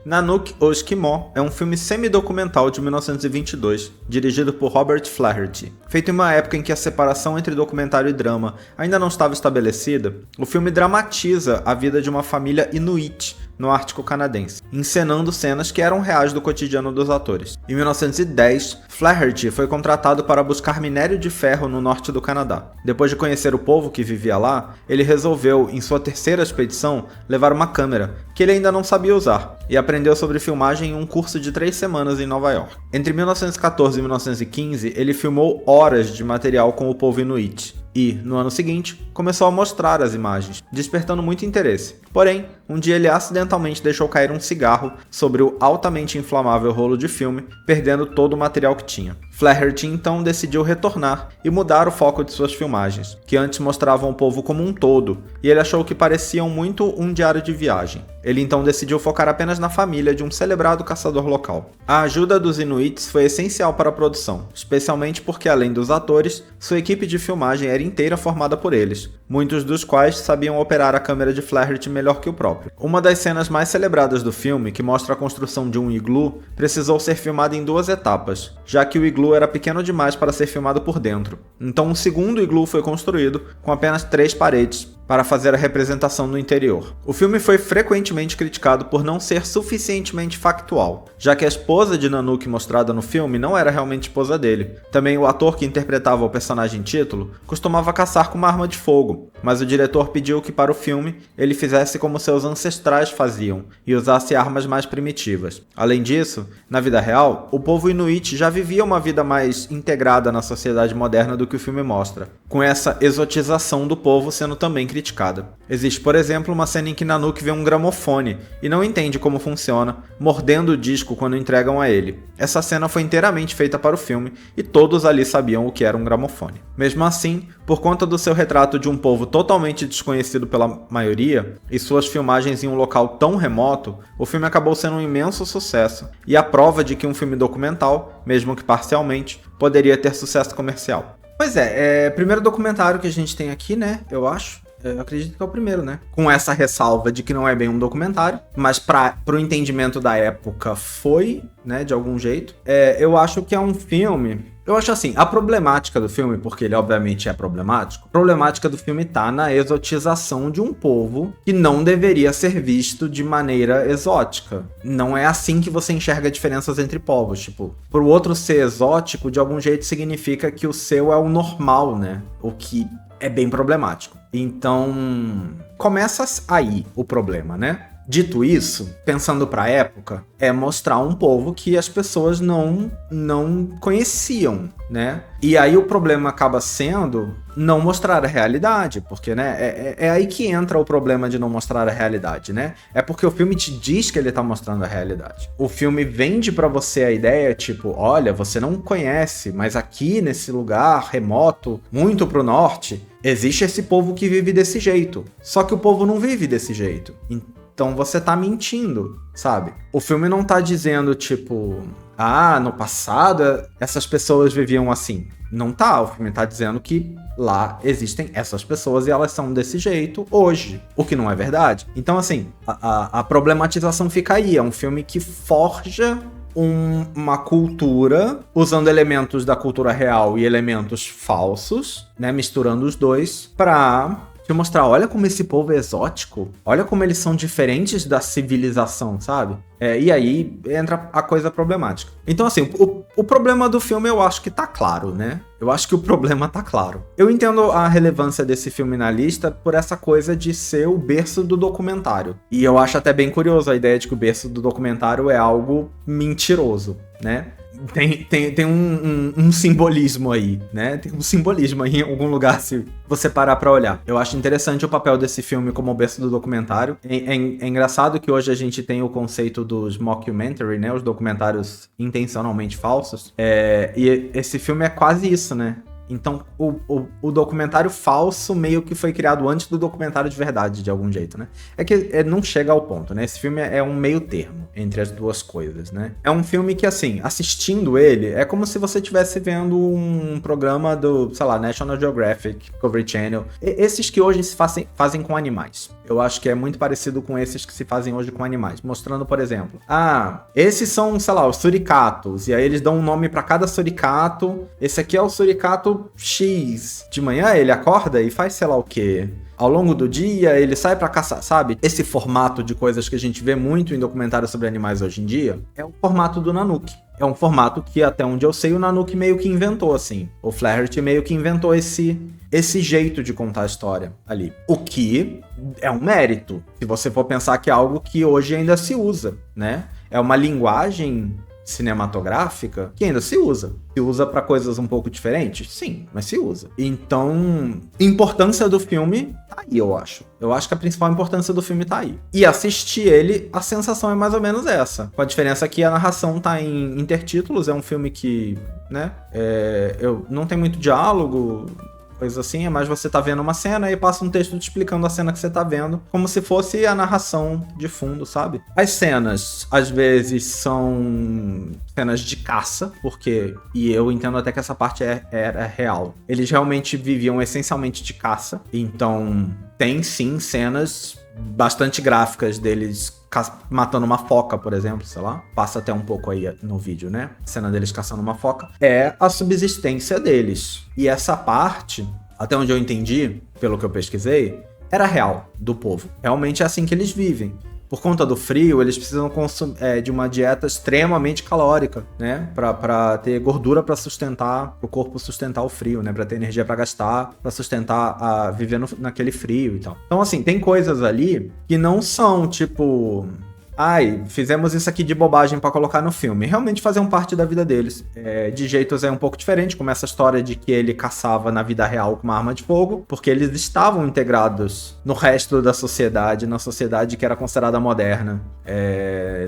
Nanook, o Esquimó, é um filme semi-documental de 1922, dirigido por Robert Flaherty. Feito em uma época em que a separação entre documentário e drama ainda não estava estabelecida, o filme dramatiza a vida de uma família Inuit no Ártico canadense, encenando cenas que eram reais do cotidiano dos atores. Em 1910, Flaherty foi contratado para buscar minério de ferro no norte do Canadá. Depois de conhecer o povo que vivia lá, ele resolveu, em sua terceira expedição, levar uma câmera, que ele ainda não sabia usar, e aprendeu sobre filmagem em um curso de 3 semanas em Nova York. Entre 1914 e 1915, ele filmou horas de material com o povo Inuit. E, no ano seguinte, começou a mostrar as imagens, despertando muito interesse. Porém, um dia ele acidentalmente deixou cair um cigarro sobre o altamente inflamável rolo de filme, perdendo todo o material que tinha. Flaherty então decidiu retornar e mudar o foco de suas filmagens, que antes mostravam o povo como um todo, e ele achou que pareciam muito um diário de viagem. Ele então decidiu focar apenas na família de um celebrado caçador local. A ajuda dos Inuits foi essencial para a produção, especialmente porque, além dos atores, sua equipe de filmagem era inteira formada por eles, muitos dos quais sabiam operar a câmera de Flaherty melhor que o próprio. Uma das cenas mais celebradas do filme, que mostra a construção de um iglu, precisou ser filmada em 2 etapas, já que o iglu era pequeno demais para ser filmado por dentro. Então um segundo iglu foi construído, com apenas 3 paredes, para fazer a representação no interior. O filme foi frequentemente criticado por não ser suficientemente factual, já que a esposa de Nanook mostrada no filme não era realmente esposa dele. Também o ator que interpretava o personagem título costumava caçar com uma arma de fogo, mas o diretor pediu que para o filme ele fizesse como seus ancestrais faziam e usasse armas mais primitivas. Além disso, na vida real, o povo Inuit já vivia uma vida mais integrada na sociedade moderna do que o filme mostra, com essa exotização do povo sendo também criticada. Existe, por exemplo, uma cena em que Nanook vê um gramofone e não entende como funciona, mordendo o disco quando entregam a ele. Essa cena foi inteiramente feita para o filme e todos ali sabiam o que era um gramofone. Mesmo assim, por conta do seu retrato de um povo totalmente desconhecido pela maioria e suas filmagens em um local tão remoto, o filme acabou sendo um imenso sucesso e a prova de que um filme documental, mesmo que parcialmente, poderia ter sucesso comercial. Pois é, primeiro documentário que a gente tem aqui, né, eu acho. Eu acredito que é o primeiro, né? Com essa ressalva de que não é bem um documentário, mas pro entendimento da época foi, né, de algum jeito. Eu acho que é um filme... Eu acho assim, a problemática do filme, porque ele obviamente é problemático, a problemática do filme tá na exotização de um povo que não deveria ser visto de maneira exótica. Não é assim que você enxerga diferenças entre povos, tipo, pro outro ser exótico, de algum jeito significa que o seu é o normal, né? O que é bem problemático. Então, começa aí o problema, né? Dito isso, pensando para a época, é mostrar um povo que as pessoas não conheciam, né? E aí o problema acaba sendo não mostrar a realidade, porque, né, é aí que entra o problema de não mostrar a realidade, né? É porque o filme te diz que ele tá mostrando a realidade. O filme vende para você a ideia, tipo, olha, você não conhece, mas aqui nesse lugar remoto, muito pro norte, existe esse povo que vive desse jeito. Só que o povo não vive desse jeito. Então você tá mentindo, sabe? O filme não tá dizendo, tipo, no passado essas pessoas viviam assim. Não tá, o filme tá dizendo que lá existem essas pessoas e elas são desse jeito hoje, o que não é verdade. Então, assim, a problematização fica aí. É um filme que forja uma cultura usando elementos da cultura real e elementos falsos, né, misturando os dois pra te mostrar, olha como esse povo é exótico, olha como eles são diferentes da civilização, sabe? E aí entra a coisa problemática. Então, assim, o problema do filme eu acho que tá claro, né? Eu acho que o problema tá claro. Eu entendo a relevância desse filme na lista por essa coisa de ser o berço do documentário. E eu acho até bem curioso a ideia de que o berço do documentário é algo mentiroso, né? Tem um simbolismo aí, né? Tem um simbolismo aí em algum lugar se você parar pra olhar. Eu acho interessante o papel desse filme como berço do documentário. É engraçado que hoje a gente tem o conceito dos mockumentary, né? Os documentários intencionalmente falsos. E esse filme é quase isso, né? Então, o documentário falso meio que foi criado antes do documentário de verdade, de algum jeito, né? É que não chega ao ponto, né? Esse filme é um meio termo entre as duas coisas, né? É um filme que, assim, assistindo ele, é como se você estivesse vendo um programa do, sei lá, National Geographic, Discovery Channel. Esses que hoje se fazem com animais. Eu acho que é muito parecido com esses que se fazem hoje com animais. Mostrando, por exemplo, esses são, sei lá, os suricatos. E aí eles dão um nome pra cada suricato. Esse aqui é o suricato X. De manhã ele acorda e faz sei lá o quê. Ao longo do dia, ele sai pra caçar, sabe? Esse formato de coisas que a gente vê muito em documentários sobre animais hoje em dia é o formato do Nanook. É um formato que, até onde eu sei, o Nanook meio que inventou, assim. O Flaherty meio que inventou esse jeito de contar a história ali. O que é um mérito, se você for pensar que é algo que hoje ainda se usa, né? É uma linguagem cinematográfica que ainda se usa. Se usa pra coisas um pouco diferentes? Sim, mas se usa. Então, importância do filme tá aí, eu acho. Eu acho que a principal importância do filme tá aí. E assistir ele, a sensação é mais ou menos essa. Com a diferença que a narração tá em intertítulos, é um filme que, né, não tem muito diálogo, coisa assim, é mais você tá vendo uma cena e passa um texto te explicando a cena que você tá vendo, como se fosse a narração de fundo, sabe? As cenas, às vezes, são cenas de caça, porque, e eu entendo até que essa parte era real, eles realmente viviam essencialmente de caça, então tem sim cenas bastante gráficas deles matando uma foca, por exemplo, sei lá. Passa até um pouco aí no vídeo, né? A cena deles caçando uma foca. É a subsistência deles. E essa parte, até onde eu entendi, pelo que eu pesquisei, era real do povo. Realmente é assim que eles vivem. Por conta do frio, eles precisam de uma dieta extremamente calórica, né? Pra ter gordura pra sustentar, o corpo sustentar o frio, né? Pra ter energia pra gastar, pra sustentar, viver naquele frio e tal. Então, assim, tem coisas ali que não são, tipo... fizemos isso aqui de bobagem pra colocar no filme. Realmente faziam parte da vida deles. De jeitos um pouco diferente, como essa história de que ele caçava na vida real com uma arma de fogo, porque eles estavam integrados no resto da sociedade, na sociedade que era considerada moderna.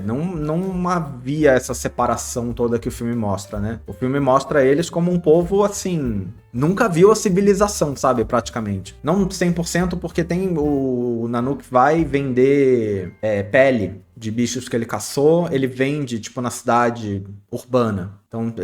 Não havia essa separação toda que o filme mostra, né? O filme mostra eles como um povo, assim... Nunca viu a civilização, sabe? Praticamente. Não 100%, porque tem o Nanook vai vender pele de bichos que ele caçou, ele vende, tipo, na cidade urbana. Então,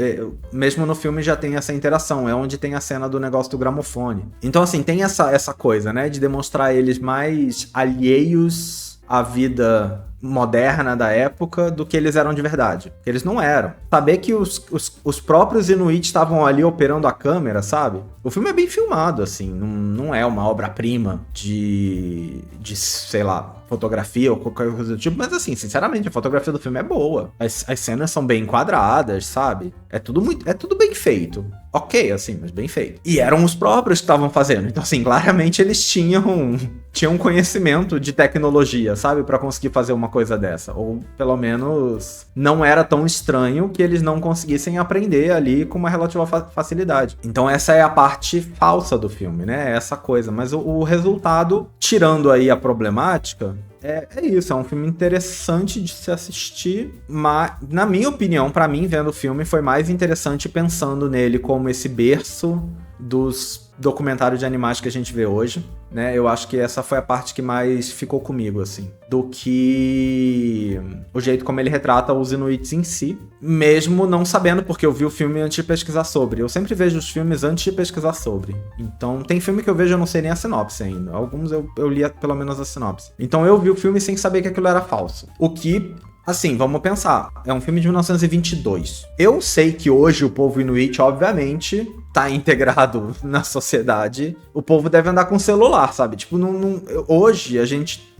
mesmo no filme já tem essa interação, é onde tem a cena do negócio do gramofone. Então, assim, tem essa coisa, né? De demonstrar eles mais alheios à vida moderna da época do que eles eram de verdade. Eles não eram. Saber que os próprios Inuit estavam ali operando a câmera, sabe? O filme é bem filmado, assim. Não é uma obra-prima de, sei lá, fotografia ou qualquer coisa do tipo. Mas, assim, sinceramente, a fotografia do filme é boa. As cenas são bem enquadradas, sabe? É tudo bem feito. Ok, assim, mas bem feito. E eram os próprios que estavam fazendo. Então, assim, claramente eles tinham conhecimento de tecnologia, sabe? Pra conseguir fazer uma coisa dessa. Ou, pelo menos, não era tão estranho que eles não conseguissem aprender ali com uma relativa facilidade. Então, essa é a parte falsa do filme, né? Essa coisa. Mas o resultado, tirando aí a problemática... É isso, é um filme interessante de se assistir, mas, na minha opinião, pra mim, vendo o filme, foi mais interessante pensando nele como esse berço dos documentários de animais que a gente vê hoje, né? Eu acho que essa foi a parte que mais ficou comigo, assim, do que o jeito como ele retrata os Inuits em si, mesmo não sabendo, porque eu vi o filme antes de pesquisar sobre. Eu sempre vejo os filmes antes de pesquisar sobre. Então, tem filme que eu vejo, eu não sei nem a sinopse ainda. Alguns eu li pelo menos a sinopse. Então, eu vi o filme sem saber que aquilo era falso. O que... Assim, vamos pensar. É um filme de 1922. Eu sei que hoje o povo Inuit, obviamente, tá integrado na sociedade. O povo deve andar com celular, sabe? Tipo, hoje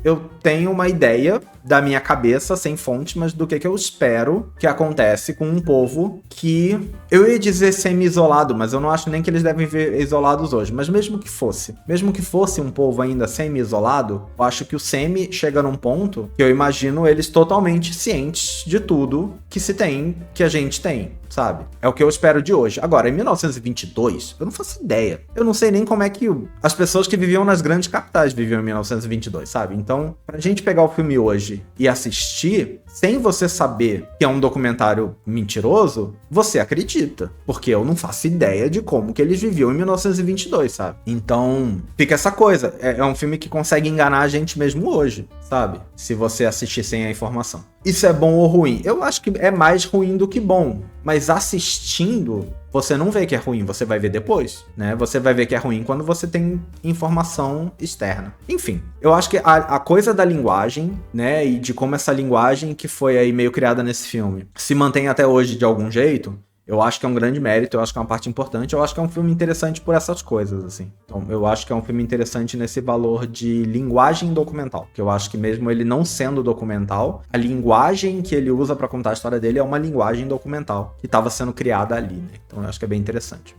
eu tenho uma ideia da minha cabeça, sem fonte, mas do que eu espero que acontece com um povo que... Eu ia dizer semi-isolado, mas eu não acho nem que eles devem viver isolados hoje. Mas mesmo que fosse um povo ainda semi-isolado, eu acho que o semi chega num ponto que eu imagino eles totalmente cientes de tudo que a gente tem, sabe? É o que eu espero de hoje. Agora, em 1922, eu não faço ideia. Eu não sei nem como é que as pessoas que viviam nas grandes capitais viviam em 1922, sabe? Então, pra gente pegar o filme hoje e assistir, sem você saber que é um documentário mentiroso, você acredita. Porque eu não faço ideia de como que eles viviam em 1922, sabe? Então, fica essa coisa. É um filme que consegue enganar a gente mesmo hoje, sabe? Se você assistir sem a informação. isso é bom ou ruim? Eu acho que é mais ruim do que bom, mas assistindo, você não vê que é ruim, você vai ver depois, né? Você vai ver que é ruim quando você tem informação externa. Enfim, eu acho que a coisa da linguagem, né, e de como essa linguagem que foi aí meio criada nesse filme se mantém até hoje de algum jeito, eu acho que é um grande mérito, eu acho que é uma parte importante, eu acho que é um filme interessante por essas coisas, assim. Então, eu acho que é um filme interessante nesse valor de linguagem documental, que eu acho que mesmo ele não sendo documental, a linguagem que ele usa pra contar a história dele é uma linguagem documental, que estava sendo criada ali, né? Então, eu acho que é bem interessante.